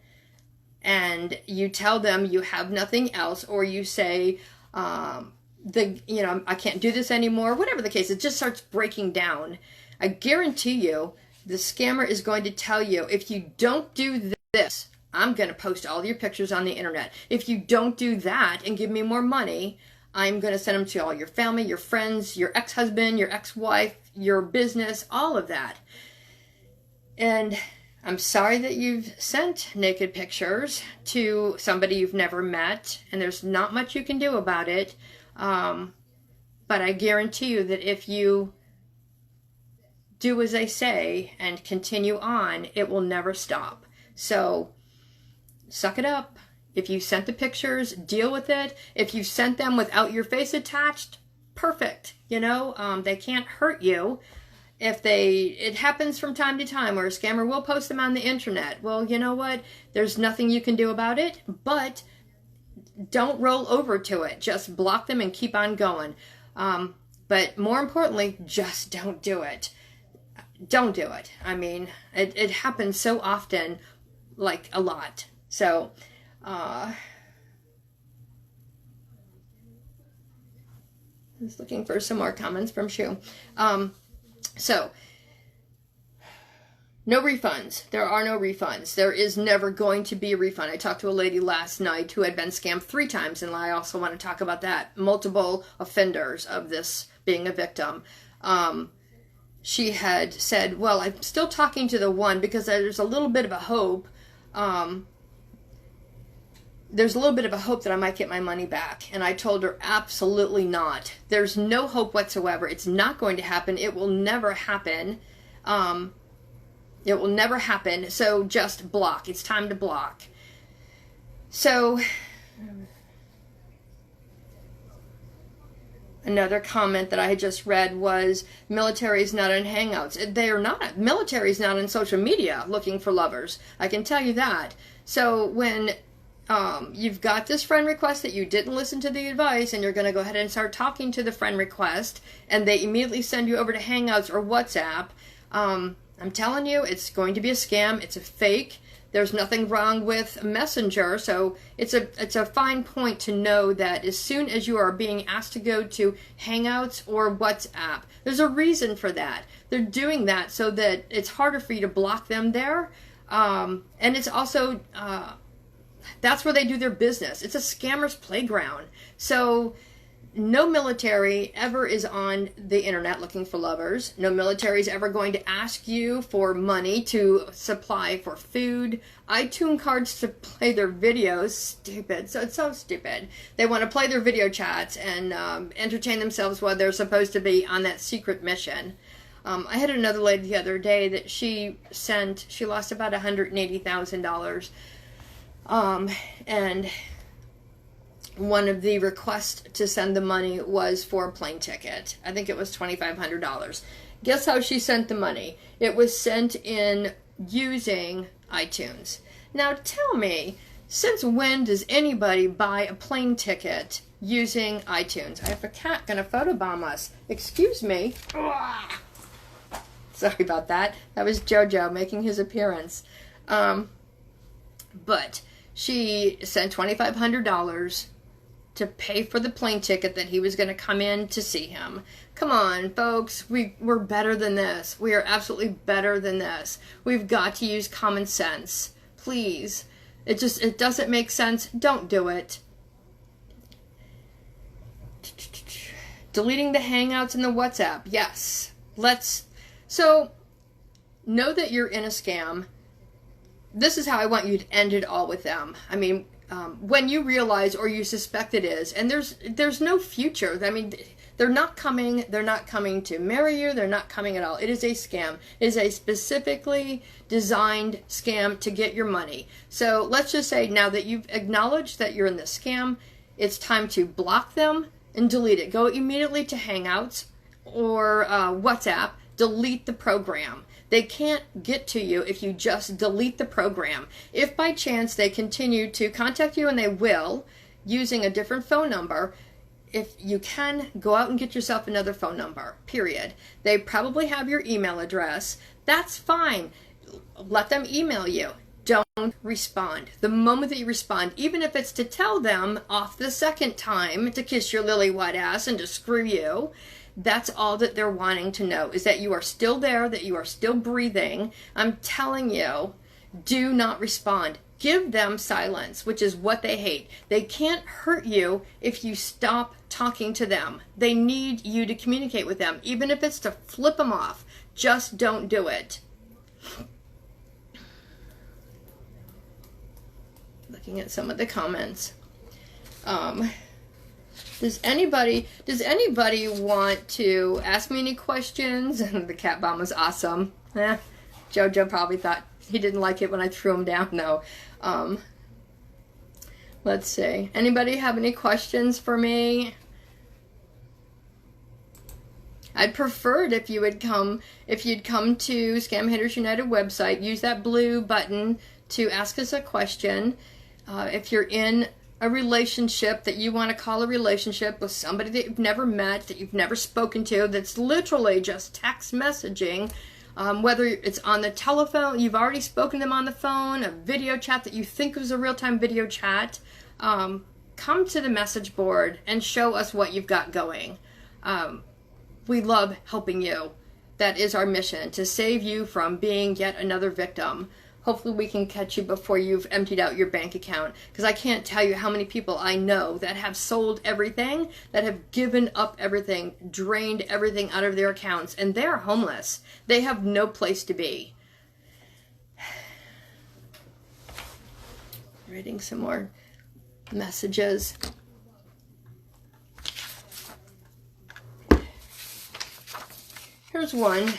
and you tell them you have nothing else, or you say, I can't do this anymore, whatever the case, it just starts breaking down. I guarantee you, the scammer is going to tell you, if you don't do this, I'm going to post all your pictures on the internet. If you don't do that and give me more money, I'm going to send them to all your family, your friends, your ex-husband, your ex-wife, your business, all of that. And I'm sorry that you've sent naked pictures to somebody you've never met, and there's not much you can do about it. But I guarantee you that if you do as they say and continue on, it will never stop. So suck it up. If you sent the pictures, deal with it. If you sent them without your face attached, perfect. They can't hurt you. It happens from time to time where a scammer will post them on the internet. Well, you know what? There's nothing you can do about it, but don't roll over to it. Just block them and keep on going. But more importantly, just don't do it. Don't do it. I mean, it happens so often, like a lot. So, I was looking for some more comments from Shu. So, no refunds. There are no refunds. There is never going to be a refund. I talked to a lady last night who had been scammed 3 times, and I also want to talk about that. Multiple offenders of this being a victim. She had said, well, I'm still talking to the one because there's a little bit of a hope. There's a little bit of a hope that I might get my money back. And I told her, absolutely not. There's no hope whatsoever. It's not going to happen. It will never happen. It will never happen. So just block. It's time to block. So another comment that I had just read was, military is not on Hangouts. They are not. Military is not on social media looking for lovers. I can tell you that. So when you've got this friend request that you didn't listen to the advice, and you're going to go ahead and start talking to the friend request, and they immediately send you over to Hangouts or WhatsApp, I'm telling you, it's going to be a scam. It's a fake. There's nothing wrong with Messenger, so it's a fine point to know that as soon as you are being asked to go to Hangouts or WhatsApp, there's a reason for that. They're doing that so that it's harder for you to block them there, and it's also that's where they do their business. It's a scammer's playground. So no military ever is on the internet looking for lovers. No military is ever going to ask you for money to supply for food, iTunes cards to play their videos. Stupid. So it's so stupid. They want to play their video chats and entertain themselves while they're supposed to be on that secret mission. I had another lady the other day that she lost about $180,000. And one of the requests to send the money was for a plane ticket. I think it was $2,500. Guess how she sent the money? It was sent in using iTunes. Now tell me, since when does anybody buy a plane ticket using iTunes? I have a cat gonna photobomb us. Excuse me. Sorry about that. That was JoJo making his appearance. But she sent $2,500 to pay for the plane ticket that he was going to come in to see him. Come on, folks. We're better than this. We are absolutely better than this. We've got to use common sense. Please. It doesn't make sense. Don't do it. Deleting the Hangouts and the WhatsApp. Yes. So, know that you're in a scam. This is how I want you to end it all with them. I mean, when you realize or you suspect it is, and there's no future. I mean, they're not coming to marry you. They're not coming at all. It is a scam. It is a specifically designed scam to get your money. So let's just say now that you've acknowledged that you're in this scam, it's time to block them and delete it. Go immediately to Hangouts or WhatsApp, delete the program. They can't get to you if you just delete the program. If by chance they continue to contact you, and they will, using a different phone number, if you can, go out and get yourself another phone number, period. They probably have your email address. That's fine. Let them email you. Don't respond. The moment that you respond, even if it's to tell them off the second time to kiss your lily white ass and to screw you, that's all that they're wanting to know, is that you are still there, that you are still breathing. I'm telling you, do not respond. Give them silence, which is what they hate. They can't hurt you if you stop talking to them. They need you to communicate with them, even if it's to flip them off. Just don't do it. Looking at some of the comments. Does anybody want to ask me any questions? The cat bomb was awesome. Jojo probably thought he didn't like it when I threw him down, though. Let's see. Anybody have any questions for me? I'd prefer it if you'd come to Scam Haters United website, use that blue button to ask us a question. If you're in a relationship that you want to call a relationship with somebody that you've never met, that you've never spoken to, that's literally just text messaging, whether it's on the telephone, you've already spoken to them on the phone, a video chat that you think was a real-time video chat, come to the message board and show us what you've got going. We love helping you. That is our mission, to save you from being yet another victim. Hopefully we can catch you before you've emptied out your bank account, because I can't tell you how many people I know that have sold everything, that have given up everything, drained everything out of their accounts, and they're homeless. They have no place to be. Reading some more messages. Here's one.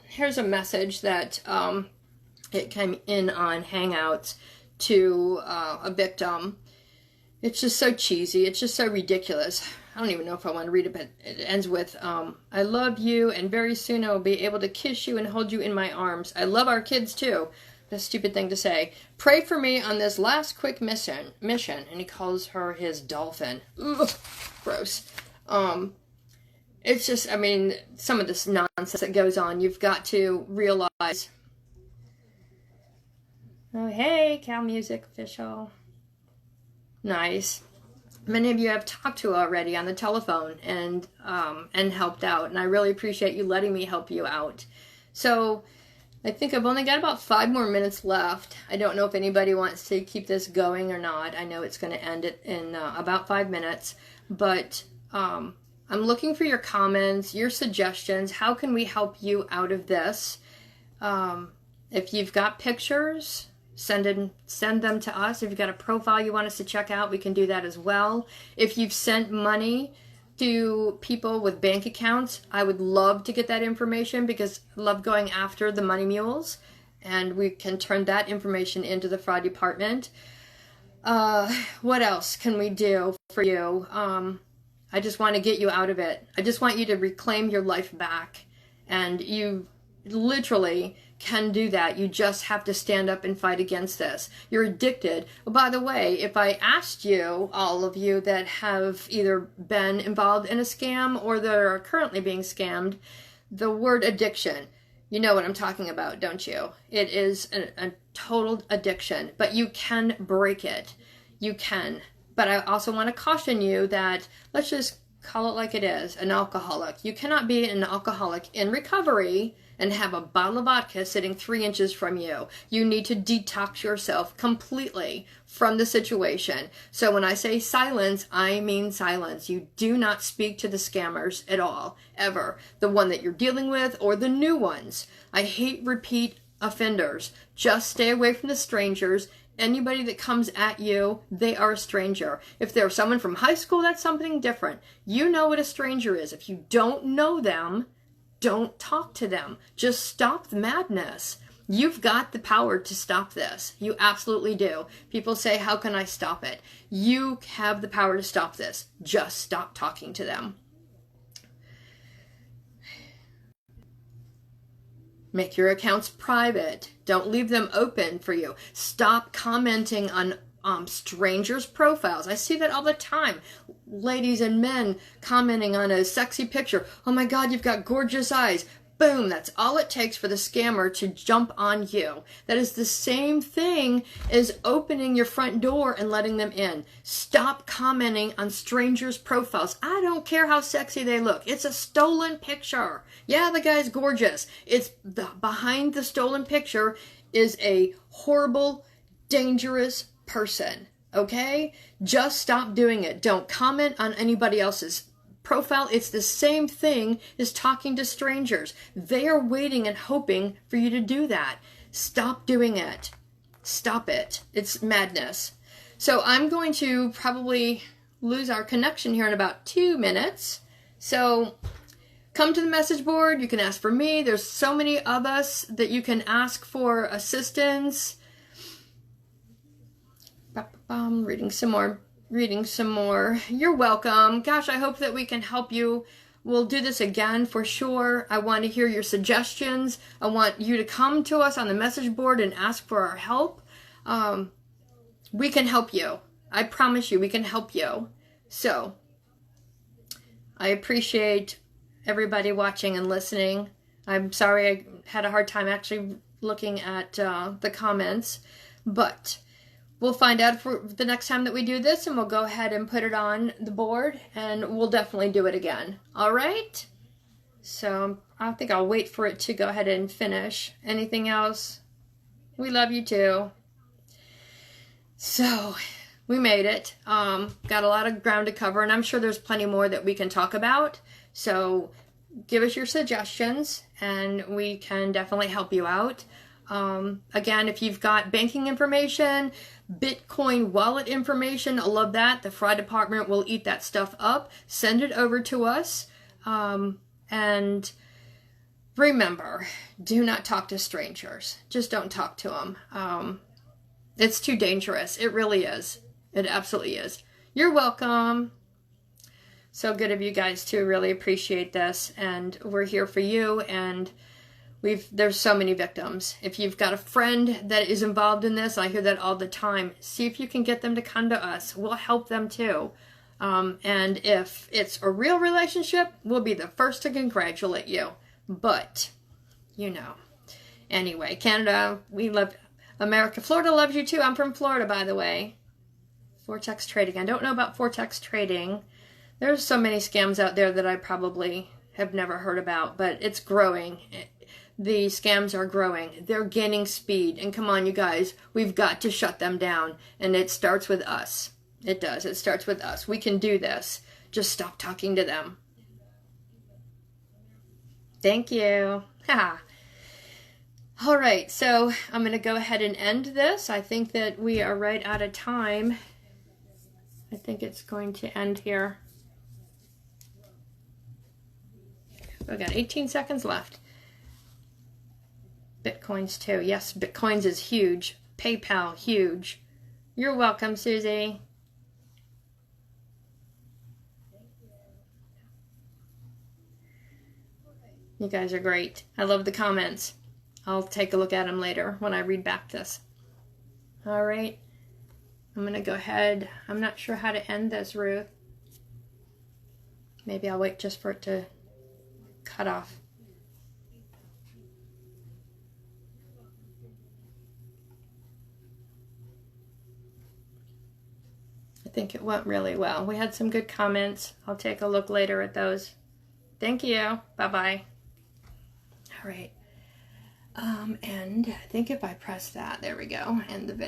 Here's a message that it came in on Hangouts to a victim. It's just so cheesy. It's just so ridiculous. I don't even know if I want to read it, but it ends with, I love you, and very soon I will be able to kiss you and hold you in my arms. I love our kids too. That's a stupid thing to say. Pray for me on this last quick mission. And he calls her his dolphin. Ugh, gross. It's just, I mean, some of this nonsense that goes on, you've got to realize. Oh, hey, Cow Music Official. Nice. Many of you have talked to already on the telephone and helped out, and I really appreciate you letting me help you out. So, I think I've only got about 5 more minutes left. I don't know if anybody wants to keep this going or not. I know it's going to end it in about 5 minutes, but I'm looking for your comments, your suggestions. How can we help you out of this? If you've got pictures, send them to us. If you've got a profile you want us to check out, we can do that as well. If you've sent money to people with bank accounts, I would love to get that information, because I love going after the money mules, and we can turn that information into the fraud department. What else can we do for you? I just want to get you out of it. I just want you to reclaim your life back. And you literally can do that. You just have to stand up and fight against this. You're addicted. Oh, by the way, if I asked you, all of you that have either been involved in a scam or that are currently being scammed, the word addiction, you know what I'm talking about, don't you? It is a total addiction, but you can break it. You can. But I also want to caution you that, let's just call it like it is, an alcoholic. You cannot be an alcoholic in recovery and have a bottle of vodka sitting 3 inches from you. You need to detox yourself completely from the situation. So when I say silence, I mean silence. You do not speak to the scammers at all, ever. The one that you're dealing with or the new ones. I hate repeat offenders. Just stay away from the strangers. Anybody that comes at you, they are a stranger. If they're someone from high school, that's something different. You know what a stranger is. If you don't know them, don't talk to them. Just stop the madness. You've got the power to stop this. You absolutely do. People say, how can I stop it? You have the power to stop this. Just stop talking to them. Make your accounts private. Don't leave them open for you. Stop commenting on strangers' profiles. I see that all the time. Ladies and men commenting on a sexy picture. Oh my God, you've got gorgeous eyes. Boom, that's all it takes for the scammer to jump on you. That is the same thing as opening your front door and letting them in. Stop commenting on strangers' profiles. I don't care how sexy they look. It's a stolen picture. Yeah, the guy's gorgeous. Behind the stolen picture is a horrible, dangerous person. Okay? Just stop doing it. Don't comment on anybody else's profile. It's the same thing as talking to strangers. They are waiting and hoping for you to do that. Stop doing it. Stop it. It's madness. So I'm going to probably lose our connection here in about 2 minutes. So come to the message board. You can ask for me. There's so many of us that you can ask for assistance. Reading some more. You're welcome. Gosh, I hope that we can help you. We'll do this again for sure. I want to hear your suggestions. I want you to come to us on the message board and ask for our help. We can help you. I promise you, we can help you. So, I appreciate everybody watching and listening. I'm sorry I had a hard time actually looking at the comments, but we'll find out for the next time that we do this, and we'll go ahead and put it on the board, and we'll definitely do it again. All right? So I think I'll wait for it to go ahead and finish. Anything else? We love you too. So we made it. Got a lot of ground to cover, and I'm sure there's plenty more that we can talk about. So give us your suggestions, and we can definitely help you out. Again, if you've got banking information, Bitcoin wallet information, I love that. The fraud department will eat that stuff up. Send it over to us. And remember, do not talk to strangers. Just don't talk to them. It's too dangerous. It really is. It absolutely is. You're welcome. So good of you guys to really appreciate this. And we're here for you. And there's so many victims. If you've got a friend that is involved in this, I hear that all the time, see if you can get them to come to us. We'll help them too. And if it's a real relationship, we'll be the first to congratulate you. But, you know. Anyway, Canada, we love America. Florida loves you too. I'm from Florida, by the way. Vortex trading. I don't know about Vortex trading. There's so many scams out there that I probably have never heard about, but it's growing. The scams are growing. They're gaining speed. And come on, you guys, we've got to shut them down. And it starts with us. It does. It starts with us. We can do this. Just stop talking to them. Thank you. All right, so I'm going to go ahead and end this. I think that we are right out of time. I think it's going to end here. We've got 18 seconds left. Bitcoins too. Yes, Bitcoins is huge. PayPal, huge. You're welcome, Susie. You guys are great. I love the comments. I'll take a look at them later when I read back this. All right. I'm going to go ahead. I'm not sure how to end this, Ruth. Maybe I'll wait just for it to cut off. I think it went really well. We had some good comments. I'll take a look later at those. Thank you. Bye-bye. All right. And I think if I press that, there we go, end the video.